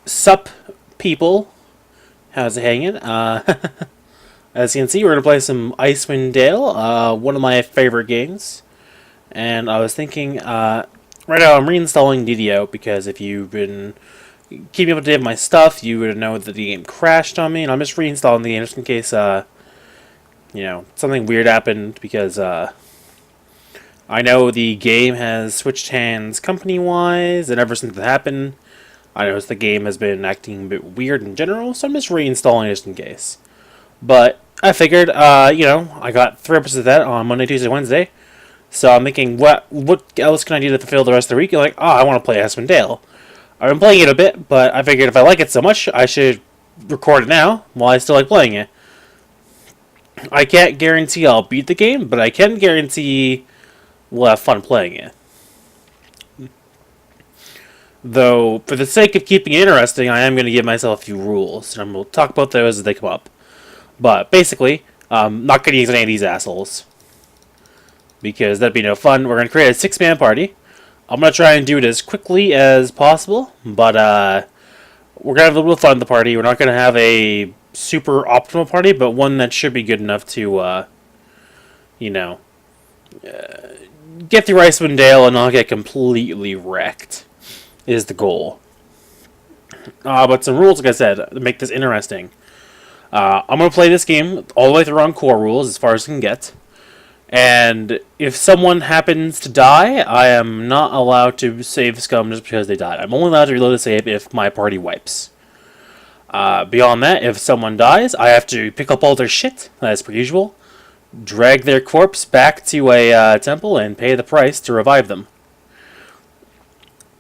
Sup, people. How's it hanging? As you can see, we're going to play some Icewind Dale, one of my favorite games. And I was thinking, right now I'm reinstalling DDO, because if you've been keeping up to date with my stuff, you would know that the game crashed on me, and I'm just reinstalling the game just in case, something weird happened, because, I know the game has switched hands company-wise, and ever since it happened, I noticed the game has been acting a bit weird in general, so I'm just reinstalling it just in case. But I figured, I got 3 episodes of that on Monday, Tuesday, Wednesday, so I'm thinking, what else can I do to fulfill the rest of the week? Like, I want to play Icewind Dale. I've been playing it a bit, but I figured if I like it so much, I should record it now while I still like playing it. I can't guarantee I'll beat the game, but I can guarantee we'll have fun playing it. Though, for the sake of keeping it interesting, I am going to give myself a few rules, and we'll talk about those as they come up. But, basically, not going to use any of these assholes, because that'd be no fun. We're going to create a 6-man party. I'm going to try and do it as quickly as possible, but we're going to have a little bit of fun in the party. We're not going to have a super optimal party, but one that should be good enough to, get through Icewind Dale and not get completely wrecked, is the goal. But some rules, like I said, to make this interesting. I'm going to play this game all the way through on core rules, as far as I can get. And if someone happens to die, I am not allowed to save scum just because they died. I'm only allowed to reload the save if my party wipes. Beyond that, if someone dies, I have to pick up all their shit, as per usual, drag their corpse back to a temple, and pay the price to revive them.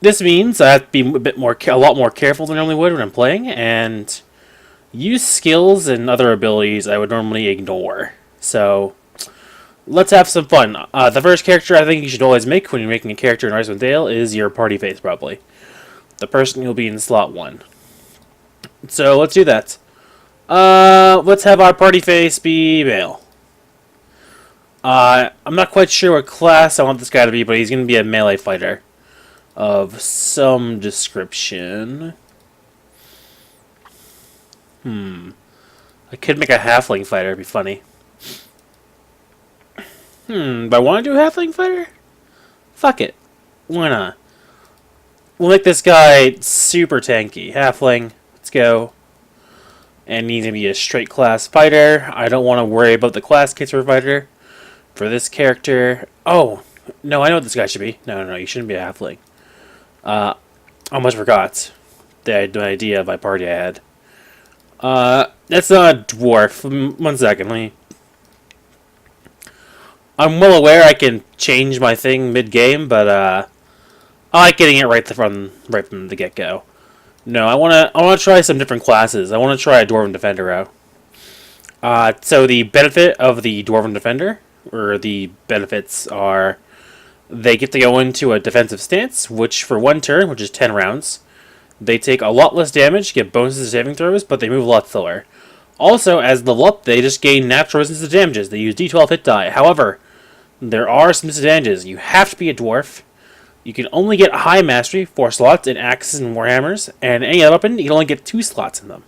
This means I have to be a lot more careful than I normally would when I'm playing, and use skills and other abilities I would normally ignore. So, let's have some fun. The first character I think you should always make when you're making a character in Icewind Dale is your party face, probably. The person who'll be in slot 1. So, let's do that. Let's have our party face be male. I'm not quite sure what class I want this guy to be, but he's going to be a melee fighter of some description. I could make a halfling fighter, it'd be funny. Do I want to do a halfling fighter? Fuck it. Why not? We'll make this guy super tanky. Halfling, let's go. And he's going to be a straight class fighter. I don't want to worry about the class kits for fighter. For this character... Oh, no, I know what this guy should be. No, you shouldn't be a halfling. I almost forgot the idea of my party I had. That's not a dwarf. 1 second, I'm well aware I can change my thing mid-game, but, I like getting it right from the get-go. No, I wanna try some different classes. I wanna try a Dwarven Defender out. So the benefit of the Dwarven Defender, or the benefits are... They get to go into a defensive stance, which for 1 turn, which is 10 rounds, they take a lot less damage, get bonuses to saving throws, but they move a lot slower. Also, as level up, they just gain natural resistance to damages. They use D12 hit die. However, there are some disadvantages. You have to be a dwarf. You can only get high mastery, 4 slots, in axes and warhammers, and any other weapon, you can only get 2 slots in them.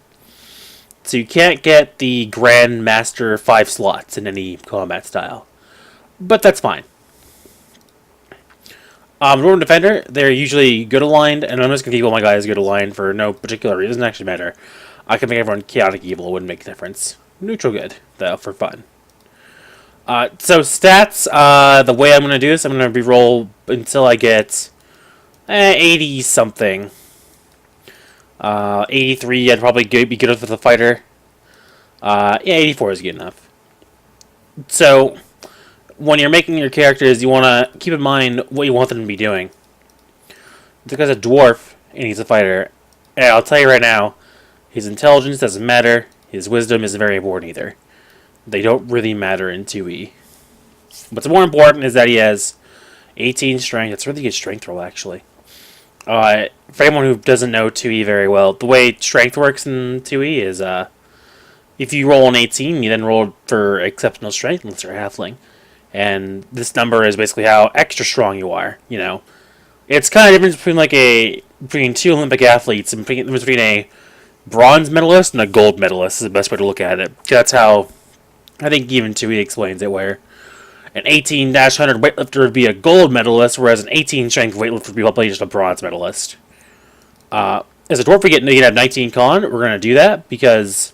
So you can't get the Grand Master 5 slots in any combat style. But that's fine. Dwarven Defender, they're usually good aligned, and I'm just going to keep all my guys good aligned for no particular reason. It doesn't actually matter. I can make everyone chaotic evil, it wouldn't make a difference. Neutral good, though, for fun. So stats, the way I'm going to do this, I'm going to re-roll until I get 80-something. 83, I'd probably be good with the fighter. Yeah, 84 is good enough. So... when you're making your characters, you want to keep in mind what you want them to be doing. Because a dwarf, and he's a fighter, and I'll tell you right now, his intelligence doesn't matter, his wisdom isn't very important either. They don't really matter in 2E. What's more important is that he has 18 strength. It's a really good strength roll, actually. For anyone who doesn't know 2E very well, the way strength works in 2E is, if you roll an 18, you then roll for exceptional strength, unless you're a halfling. And this number is basically how extra strong you are, It's kind of different between like a between two Olympic athletes and between a bronze medalist and a gold medalist is the best way to look at it. That's how I think even Tui explains it, where an 18-100 weightlifter would be a gold medalist, whereas an 18 strength weightlifter would be probably just a bronze medalist. As a dwarf, we get to have 19 con. We're going to do that because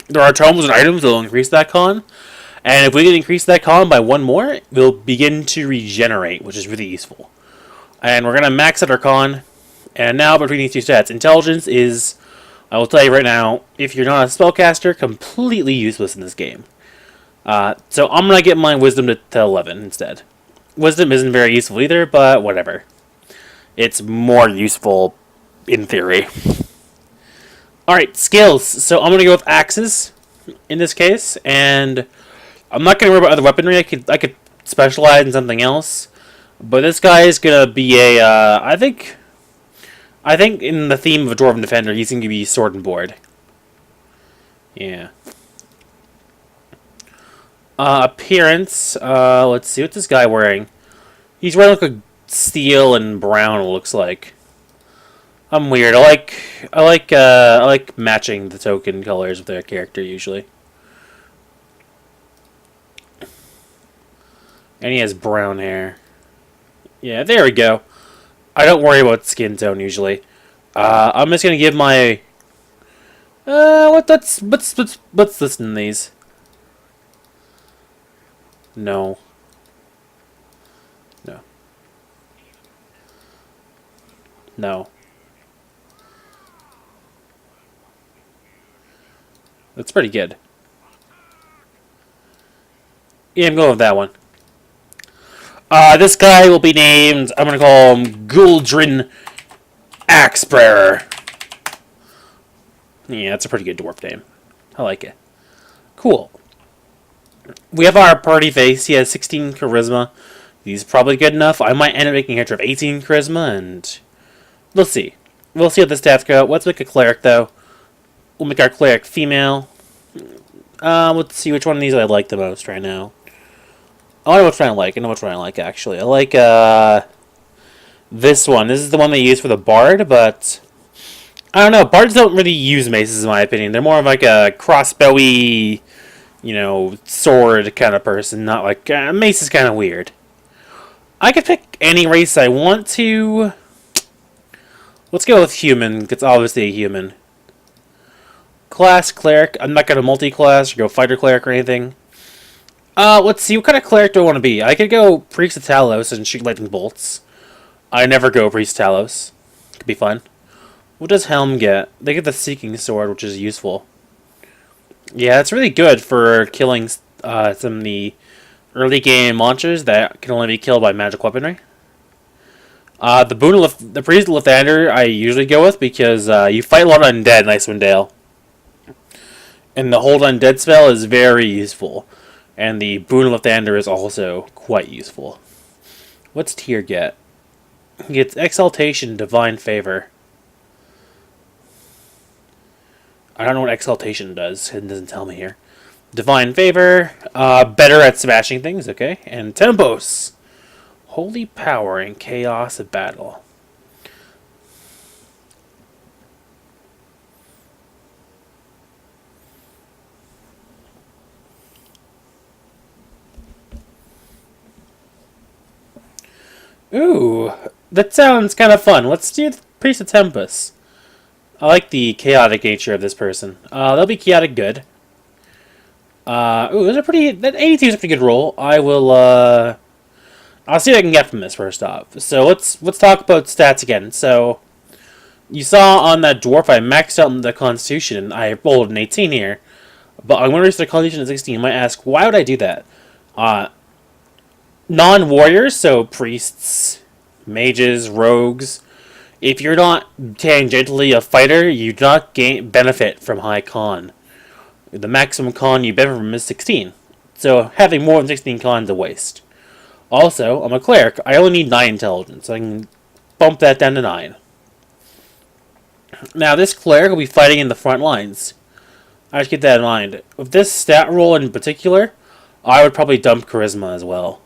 there are tomes and items that will increase that con. And if we can increase that con by one more, we'll begin to regenerate, which is really useful. And we're going to max out our con. And now between these two stats, intelligence is, I will tell you right now, if you're not a spellcaster, completely useless in this game. So I'm going to get my wisdom to 11 instead. Wisdom isn't very useful either, but whatever. It's more useful in theory. Alright, skills. So I'm going to go with axes in this case, and I'm not going to worry about other weaponry. I could specialize in something else, but this guy is going to be a, I think in the theme of a Dwarven Defender, he's going to be sword and board. Yeah. Appearance, let's see, what's this guy wearing? He's wearing like a steel and brown, it looks like. I'm weird. I like matching the token colors with their character usually. And he has brown hair. Yeah, there we go. I don't worry about skin tone usually. I'm just gonna give my let's listen to these. No. No. No. That's pretty good. Yeah, I'm going with that one. This guy will be named, I'm going to call him Guldrin Axebearer. Yeah, that's a pretty good dwarf name. I like it. Cool. We have our party face. He has 16 charisma. He's probably good enough. I might end up making a character of 18 charisma, and we'll see. We'll see how the stats go. Let's make a cleric, though. We'll make our cleric female. Let's see which one of these I like the most right now. I know which one I like. I know which one I like, actually. I like, this one. This is the one they use for the bard, but I don't know. Bards don't really use maces, in my opinion. They're more of like a crossbowy, you know, sword kind of person. Not like, mace is kind of weird. I could pick any race I want to. Let's go with human. It's obviously a human. Class, cleric. I'm not going to multi-class or go fighter cleric or anything. Let's see. What kind of cleric do I want to be? I could go Priest of Talos and shoot lightning bolts. I never go Priest of Talos. Could be fun. What does Helm get? They get the Seeking Sword, which is useful. Yeah, it's really good for killing some of the early game monsters that can only be killed by magic weaponry. The Priest of Lathander I usually go with because you fight a lot of undead in Icewind Dale. And the Hold Undead spell is very useful. And the Boon of Lathander is also quite useful. What's Tyr get? He gets Exaltation, Divine Favor. I don't know what Exaltation does. It doesn't tell me here. Divine Favor. Better at smashing things, okay. And Tempos. Holy Power and Chaos of Battle. Ooh, that sounds kind of fun. Let's do the Priest of Tempest. I like the chaotic nature of this person. They'll be chaotic good. Ooh, that 82 is a pretty good roll. I'll see what I can get from this first off. So let's talk about stats again. So you saw on that dwarf I maxed out the Constitution and I rolled an 18 here. But I'm going to reach the Constitution at 16. You might ask, why would I do that? Non-warriors, so priests, mages, rogues. If you're not tangentially a fighter, you do not benefit from high con. The maximum con you benefit from is 16. So having more than 16 con is a waste. Also, I'm a cleric. I only need 9 intelligence. So I can bump that down to 9. Now, this cleric will be fighting in the front lines. I just keep that in mind. With this stat roll in particular, I would probably dump charisma as well,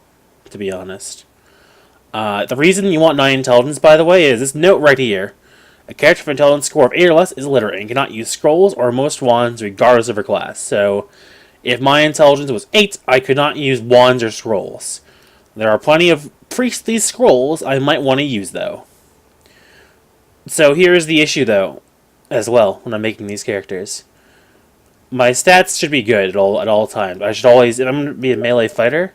to be honest. The reason you want 9 intelligence, by the way, is this note right here. A character with intelligence score of 8 or less is illiterate and cannot use scrolls or most wands regardless of her class. So, if my intelligence was 8, I could not use wands or scrolls. There are plenty of priestly scrolls I might want to use, though. So here's the issue, though, as well, when I'm making these characters. My stats should be good at all times. I should always, if I'm going to be a melee fighter,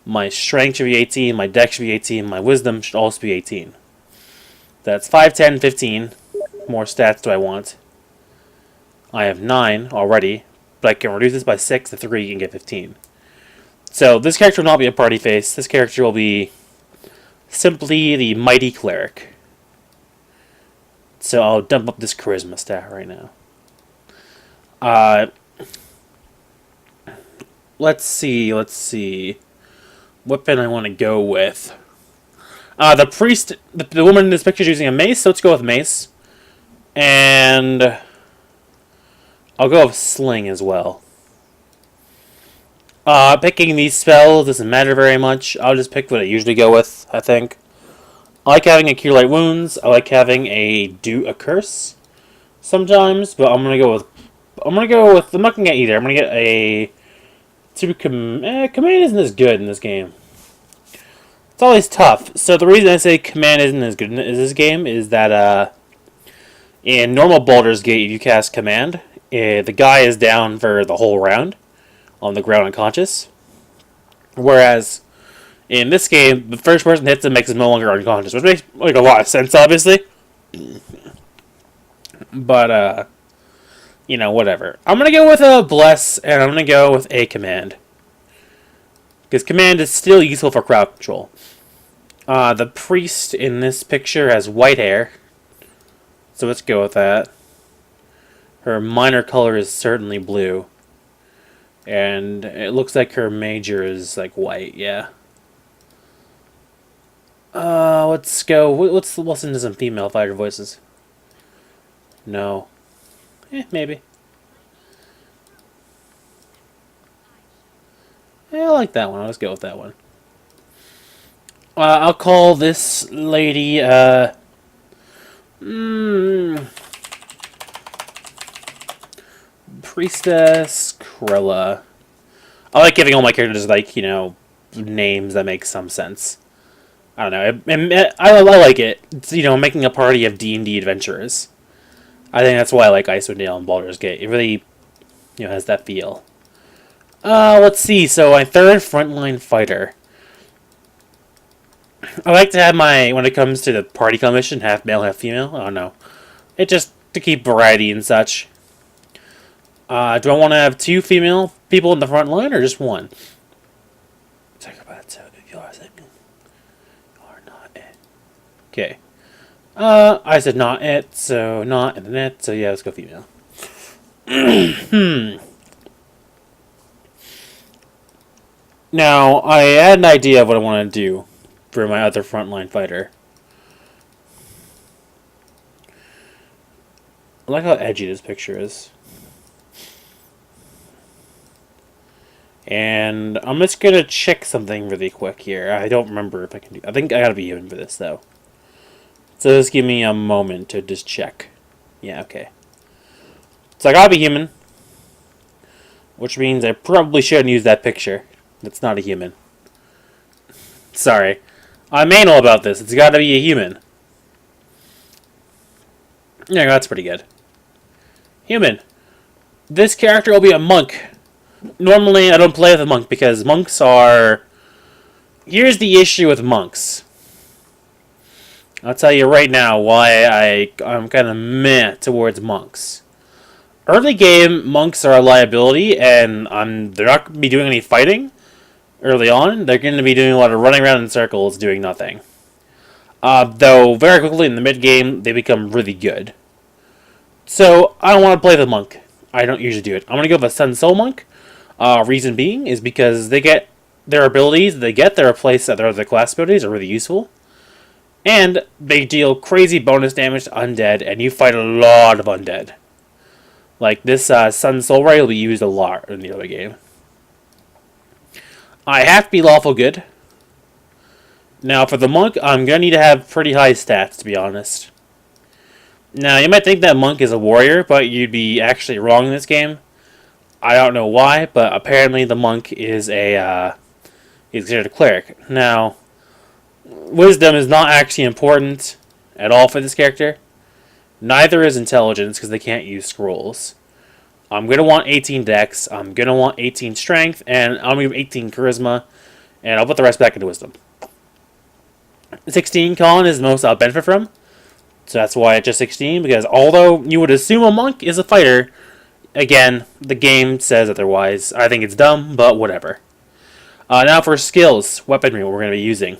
my strength should be 18, my dex should be 18, my wisdom should also be 18. That's 5, 10, 15. More stats do I want. I have 9 already, but I can reduce this by 6 to 3 and get 15. So this character will not be a party face. This character will be simply the mighty cleric. So I'll dump up this charisma stat right now. Let's see. Weapon I want to go with. The priest, the woman in this picture is using a mace, so let's go with mace. And I'll go with sling as well. Picking these spells doesn't matter very much. I'll just pick what I usually go with, I think. I like having a Cure Light Wounds. I like having a Curse sometimes, but I'm gonna go with I'm not gonna get either. I'm gonna get a command isn't as good in this game. It's always tough. So the reason I say command isn't as good in this game is that in normal Baldur's Gate, if you cast command, the guy is down for the whole round on the ground unconscious. Whereas in this game, the first person hits him makes him no longer unconscious, which makes like a lot of sense, obviously. But you know, whatever. I'm gonna go with a bless, and I'm gonna go with a command because command is still useful for crowd control. The priest in this picture has white hair, so let's go with that. Her minor color is certainly blue, and it looks like her major is like white. Yeah. Let's go. Let's listen to some female fighter voices. No. Maybe. Yeah, I like that one. Let's go with that one. I'll call this lady, Priestess Krilla. I like giving all my characters, like, you know, names that make some sense. I don't know. I like it. It's, you know, making a party of D&D adventurers. I think that's why I like Icewind Dale and Baldur's Gate. It really, you know, has that feel. Let's see. So my third frontline fighter. I like to have my, when it comes to the party commission, half male, half female. I don't know. It just to keep variety and such. Do I want to have 2 female people in the front line or just 1? Talk about it. So if you are thinking, you are not it. Okay. I said not it, so not in the net. So yeah, let's go female. Now I had an idea of what I want to do for my other frontline fighter. I like how edgy this picture is. And I'm just gonna check something really quick here. I don't remember if I can do. I think I gotta be human for this though. So just give me a moment to just check. Yeah, okay. So I gotta be human, which means I probably shouldn't use that picture. That's not a human. Sorry. I'm anal about this. It's gotta be a human. Yeah, that's pretty good. Human. This character will be a monk. Normally, I don't play with a monk because monks are... Here's the issue with monks. I'll tell you right now why I'm kind of meh towards monks. Early game, monks are a liability, and they're not going to be doing any fighting early on. They're going to be doing a lot of running around in circles, doing nothing. Though, very quickly in the mid-game, they become really good. So, I don't want to play the monk. I don't usually do it. I'm going to go with a Sun Soul Monk. Reason being is because they get their abilities, they get their place at their other class abilities are really useful. And they deal crazy bonus damage to undead, and you fight a lot of undead. Like this Sun Soul Ray will be used a lot in the other game. I have to be lawful good. Now, for the monk, I'm going to need to have pretty high stats, to be honest. Now, you might think that monk is a warrior, but you'd be actually wrong in this game. I don't know why, but apparently the monk is he's considered a cleric. Now, wisdom is not actually important at all for this character. Neither is intelligence, because they can't use scrolls. I'm going to want 18 dex, I'm going to want 18 strength, and I'm going to give 18 charisma, and I'll put the rest back into wisdom. 16 con is the most I'll benefit from, so that's why it's just 16, because although you would assume a monk is a fighter, again, the game says otherwise. I think it's dumb, but whatever. Now for skills, weaponry, what we're going to be using.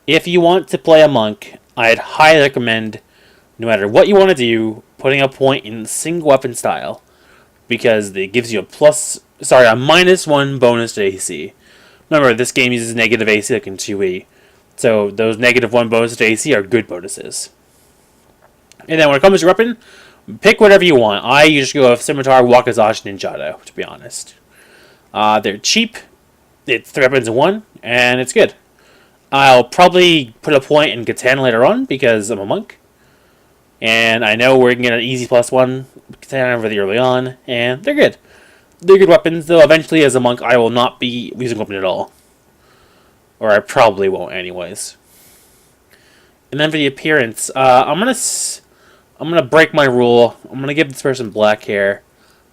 If you want to play a monk, I'd highly recommend, no matter what you want to do, putting a point in single weapon style, because it gives you a -1 bonus to AC. Remember, this game uses negative AC like in 2E, so those -1 bonuses to AC are good bonuses. And then when it comes to weapon, pick whatever you want. I usually go with Scimitar, Wakizashi, Ninjato, to be honest. They're cheap, it's 3 weapons in 1, and it's good. I'll probably put a point in Katana later on, because I'm a monk. And I know we're going to get an easy +1 Katana really early on, and they're good. They're good weapons, though eventually as a monk I will not be using weapon at all. Or I probably won't anyways. And then for the appearance, I'm gonna break my rule. I'm gonna give this person black hair,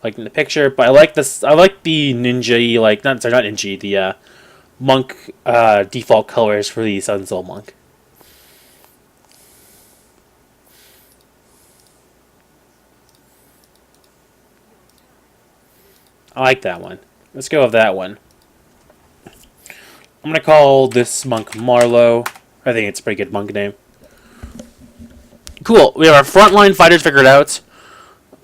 like in the picture. But I like this. I like the ninja, like not ninja, the monk default colors for the Sun Soul monk. I like that one. Let's go with that one. I'm gonna call this monk Marlowe. I think it's a pretty good monk name. Cool. We have our frontline fighters figured out.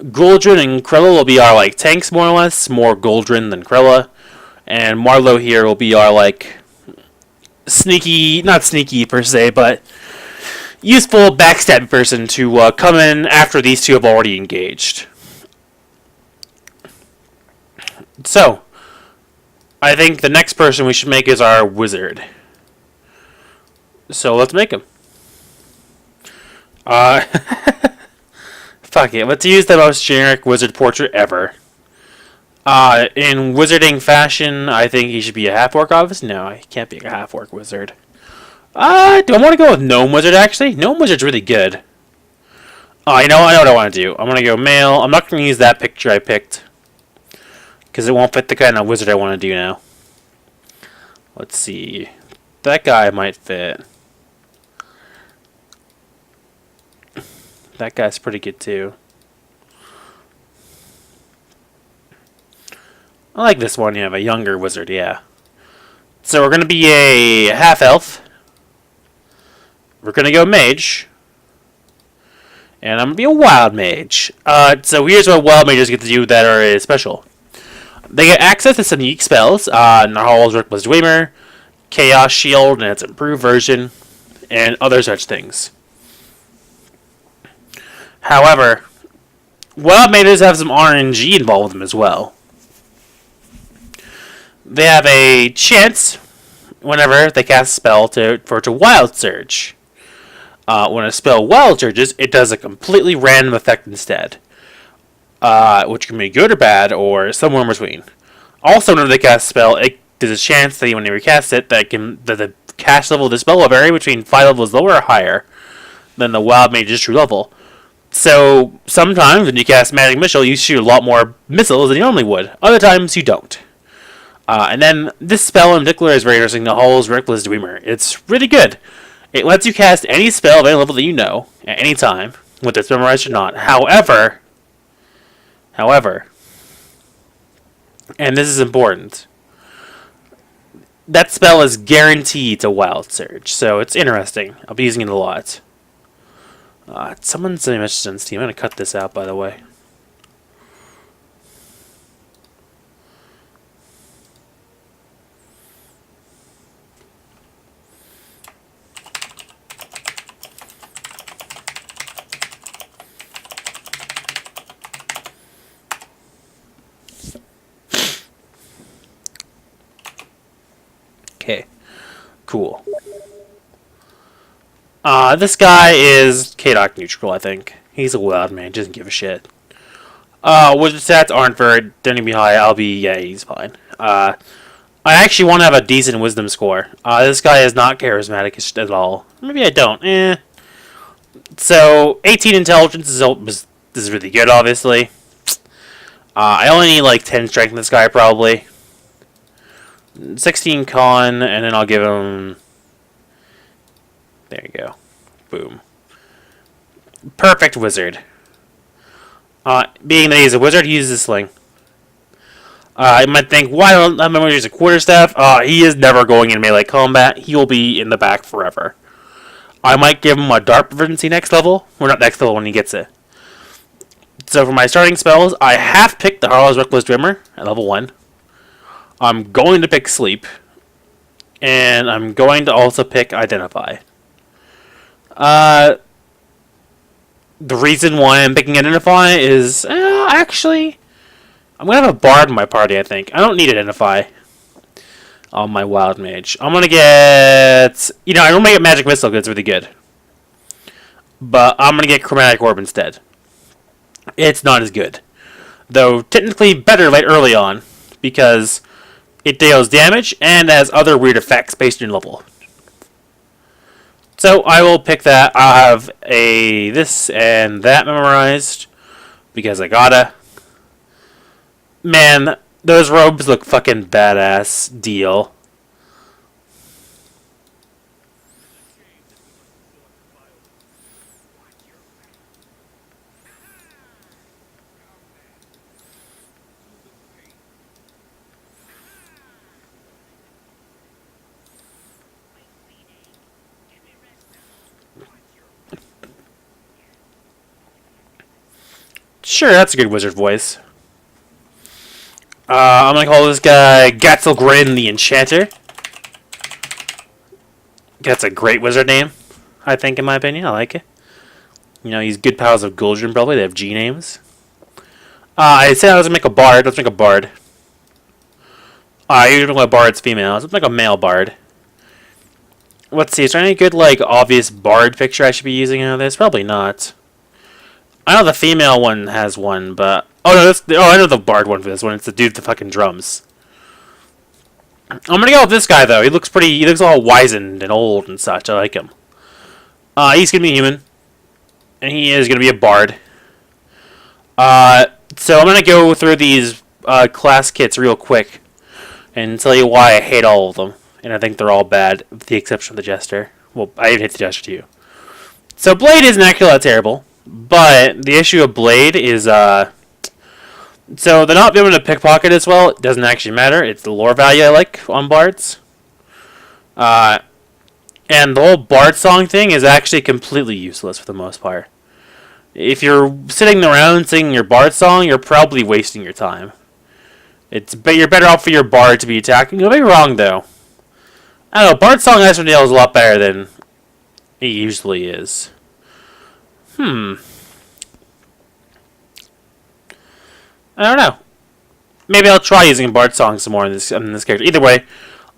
Goldrin and Krilla will be our like tanks more or less, more Goldrin than Krilla, and Marlowe here will be our like sneaky, not sneaky per se, but useful backstab person to come in after these two have already engaged. So, I think the next person we should make is our wizard. So let's make him. Fuck it, let's use the most generic wizard portrait ever. In wizarding fashion, I think he should be a half-orc, obviously. No, he can't be a half-orc wizard. Do I want to go with gnome wizard, actually? Gnome wizard's really good. I know what I want to do. I'm going to go male. I'm not going to use that picture I picked, because it won't fit the kind of wizard I want to do now. Let's see. That guy might fit. That guy's pretty good too. I like this one. You have a younger wizard, yeah. So we're going to be a half-elf. We're going to go mage. And I'm going to be a wild mage. So here's what wild mages get to do that are special. They get access to some unique spells. Nahal's Reckless Dwemer, Chaos Shield and its improved version, and other such things. However, wild mages have some RNG involved with them as well. They have a chance, whenever they cast a spell, for it to wild surge. When a spell wild surges, it does a completely random effect instead, which can be good or bad, or somewhere in between. Also, whenever they cast a spell, there's a chance that when they recast it, that the cast level of the spell will vary between 5 levels lower or higher than the wild mage's true level. So, sometimes when you cast Magic Missile, you shoot a lot more missiles than you normally would. Other times, you don't. And then, this spell in particular is very interesting, the Hall's Reckless Dwemer. It's really good. It lets you cast any spell of any level that you know, at any time, whether it's memorized or not. However, and this is important, that spell is guaranteed to wild surge, so it's interesting. I'll be using it a lot. Someone sent me a message on Steam. I'm going to cut this out, by the way. Okay. Cool. This guy is K-Doc neutral, I think. He's a wild man, doesn't give a shit. Wizard stats aren't very, don't even be high. Yeah, he's fine. I actually want to have a decent wisdom score. This guy is not charismatic at all. Maybe I don't. So, 18 intelligence is really good, obviously. I only need like 10 strength in this guy, probably. 16 con, and then I'll give him... There you go. Boom. Perfect wizard. Being that he's a wizard, he uses a sling. You might think, why don't I remember use a quarterstaff? He is never going in melee combat. He will be in the back forever. I might give him a dart proficiency next level. Or not next level when he gets it. So for my starting spells, I have picked the Harlow's Reckless Dreamer at level 1. I'm going to pick Sleep. And I'm going to also pick Identify. The reason why I'm picking Identify is, actually, I'm going to have a Bard in my party, I think. I don't need Identify on my Wild Mage. I'm going to get, I don't get Magic Missile because it's really good. But I'm going to get Chromatic Orb instead. It's not as good. Though, technically better early on, because it deals damage and has other weird effects based on your level. So I will pick that. I'll have this and that memorized because I gotta. Man, those robes look fucking badass. Deal. Sure, that's a good wizard voice. I'm gonna call this guy Gatzelgrin the Enchanter. That's a great wizard name, I think, in my opinion. I like it. He's good pals of Guldrin, probably. They have G names. I said I was gonna make a bard. Let's make a bard. Usually my bard's female. Let's make a male bard. Let's see, is there any good, obvious bard picture I should be using out of this? Probably not. I know the female one has one, but... I know the bard one for this one. It's the dude with the fucking drums. I'm gonna go with this guy, though. He looks all wizened and old and such. I like him. He's gonna be human. And he is gonna be a bard. So I'm gonna go through these class kits real quick and tell you why I hate all of them. And I think they're all bad, with the exception of the Jester. Well, I didn't hit the Jester too. So Blade isn't actually that terrible. But the issue of Blade is, so they're not able to pickpocket as well. It doesn't actually matter. It's the lore value I like on bards. And the whole bard song thing is actually completely useless for the most part. If you're sitting around singing your bard song, you're probably wasting your time. You're better off for your bard to be attacking. You'll be wrong, though. I don't know, bard song Icewind Dale is a lot better than it usually is. I don't know. Maybe I'll try using bard song some more in this character. Either way,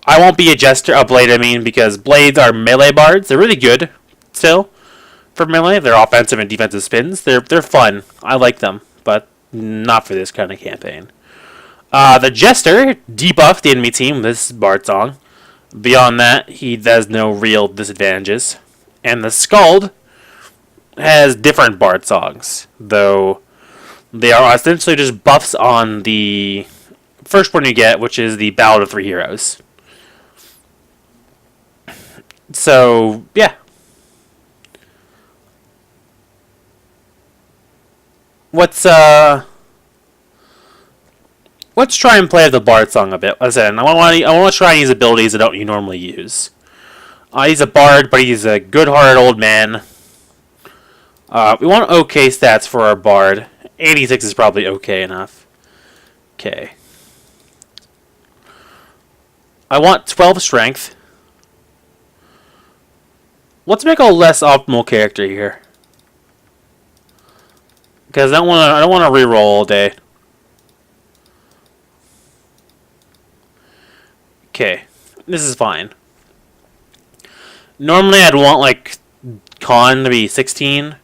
I won't be a Blade, because Blades are melee bards. They're really good, still, for melee. They're offensive and defensive spins. They're fun. I like them, but not for this kind of campaign. The Jester debuffed the enemy team with this bard song. Beyond that, he has no real disadvantages. And the Skald has different bard songs, though they are essentially just buffs on the first one you get, which is the Ballad of Three Heroes. So, yeah. Let's try and play the bard song a bit. As I said, I want to try and use abilities that you normally use. He's a bard, but he's a good-hearted old man. We want okay stats for our bard. 86 is probably okay enough. Okay. I want 12 strength. Let's make a less optimal character here, because I don't want to reroll all day. Okay, this is fine. Normally I'd want, like, con to be 16,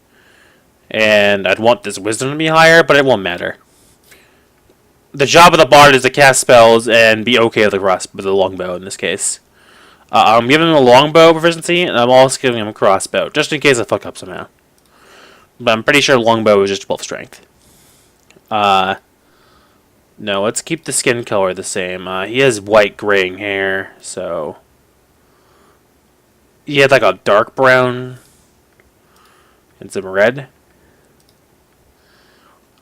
and I'd want this wisdom to be higher, but it won't matter. The job of the bard is to cast spells and be okay with the longbow in this case. I'm giving him a longbow proficiency, and I'm also giving him a crossbow, just in case I fuck up somehow. But I'm pretty sure longbow is just 12 strength. No, let's keep the skin color the same. He has white graying hair, so... He had like a dark brown and some red.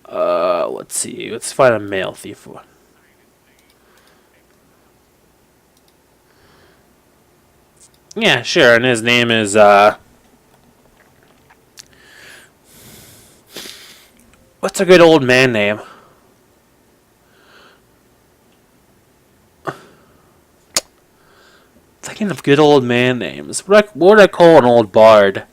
Let's see. Let's find a male thief. Yeah, sure, and his name is, what's a good old man name? Thinking of good old man names. What would I call an old bard?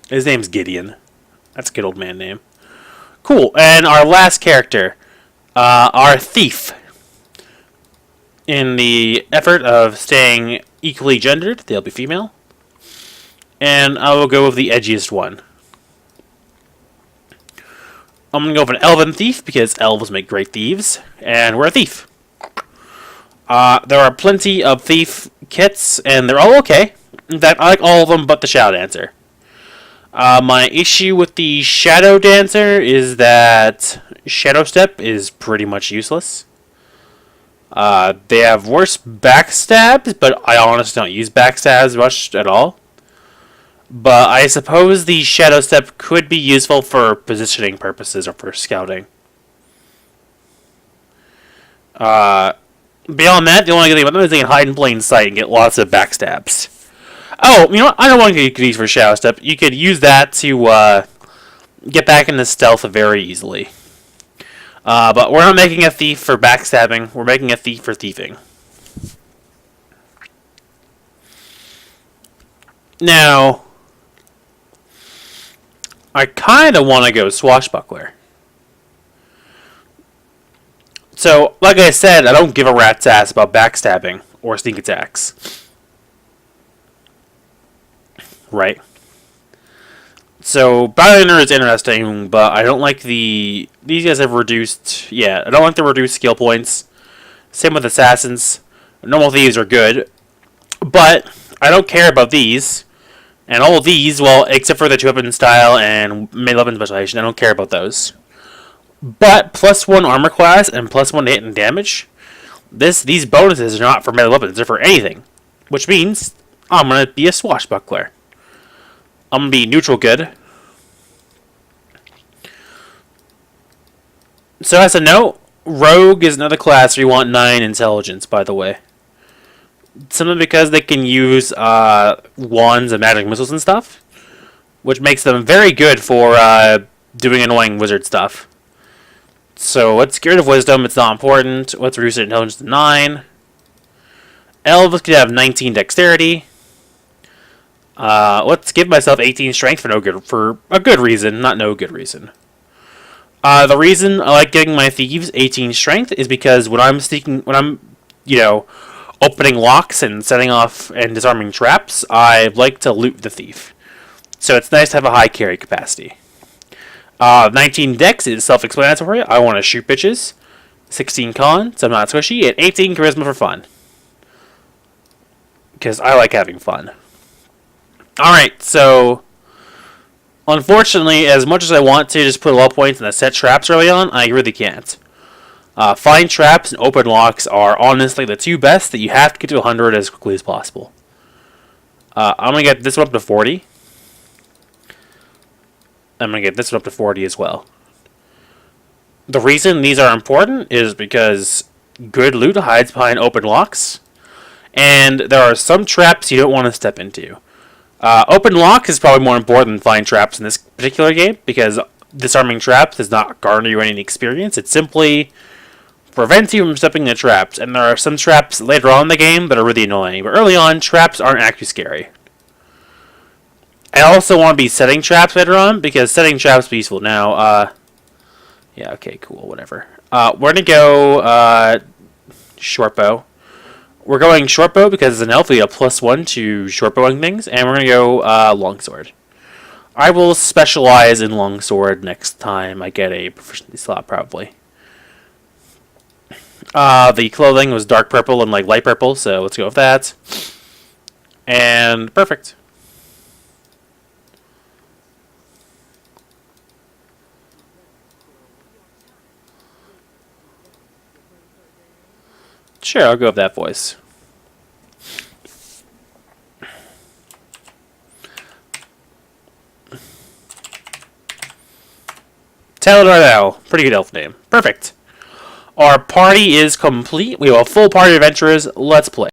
His name's Gideon. That's a good old man name. Cool. And our last character, our thief. In the effort of staying equally gendered, they'll be female. And I will go with the edgiest one. I'm going to go with an elven thief, because elves make great thieves. And we're a thief. There are plenty of thief kits, and they're all okay. In fact, I like all of them but the Shadow Dancer. My issue with the Shadow Dancer is that Shadow Step is pretty much useless. They have worse backstabs, but I honestly don't use backstabs much at all. But I suppose the Shadow Step could be useful for positioning purposes or for scouting. Beyond that, the only thing about them is they can hide in plain sight and get lots of backstabs. Oh, you know what? I know one you could use for Shadow Step. You could use that to get back into stealth very easily. But we're not making a thief for backstabbing. We're making a thief for thieving. Now, I kind of want to go Swashbuckler. So, like I said, I don't give a rat's ass about backstabbing or sneak attacks. Right. So, Bioner is interesting, but I don't like these guys have reduced, I don't like the reduced skill points. Same with Assassins. Normal Thieves are good, but I don't care about these. And all of these, well, except for the 2-weapon style and mid-weapon specialization, I don't care about those. But, +1 armor class and +1 hit and damage, these bonuses are not for mid-weapons, they're for anything. Which means, I'm going to be a Swashbuckler. I'm going to be neutral good. So as a note, Rogue is another class where you want 9 intelligence, by the way. Simply because they can use wands and magic missiles and stuff. Which makes them very good for doing annoying wizard stuff. So let's get rid of wisdom, it's not important. Let's reduce their intelligence to 9. Elves could have 19 dexterity. Let's give myself 18 strength for a good reason, not no good reason. The reason I like giving my thieves 18 strength is because when I'm opening locks and setting off and disarming traps, I like to loot the thief. So it's nice to have a high carry capacity. 19 dex is self-explanatory. I want to shoot bitches. 16 con, so I'm not squishy, and 18 charisma for fun. Because I like having fun. Alright, so unfortunately, as much as I want to just put low points and set traps early on, I really can't. Find traps and open locks are honestly the two best that you have to get to 100 as quickly as possible. I'm going to get this one up to 40. I'm going to get this one up to 40 as well. The reason these are important is because good loot hides behind open locks. And there are some traps you don't want to step into. Open lock is probably more important than find traps in this particular game, because disarming traps does not garner you any experience. It simply prevents you from stepping into traps. And there are some traps later on in the game that are really annoying. But early on, traps aren't actually scary. I also want to be setting traps later on, because setting traps is useful. Now, yeah, okay, cool, whatever. We're gonna go, short bow. We're going short bow because it's an elf, we get a +1 to short bowing things, and we're gonna go, longsword. I will specialize in longsword next time I get a proficiency slot, probably. The clothing was dark purple and, like, light purple, so let's go with that. And perfect. Sure, I'll go with that voice. Taylor, pretty good elf name. Perfect. Our party is complete. We have a full party of adventurers. Let's play.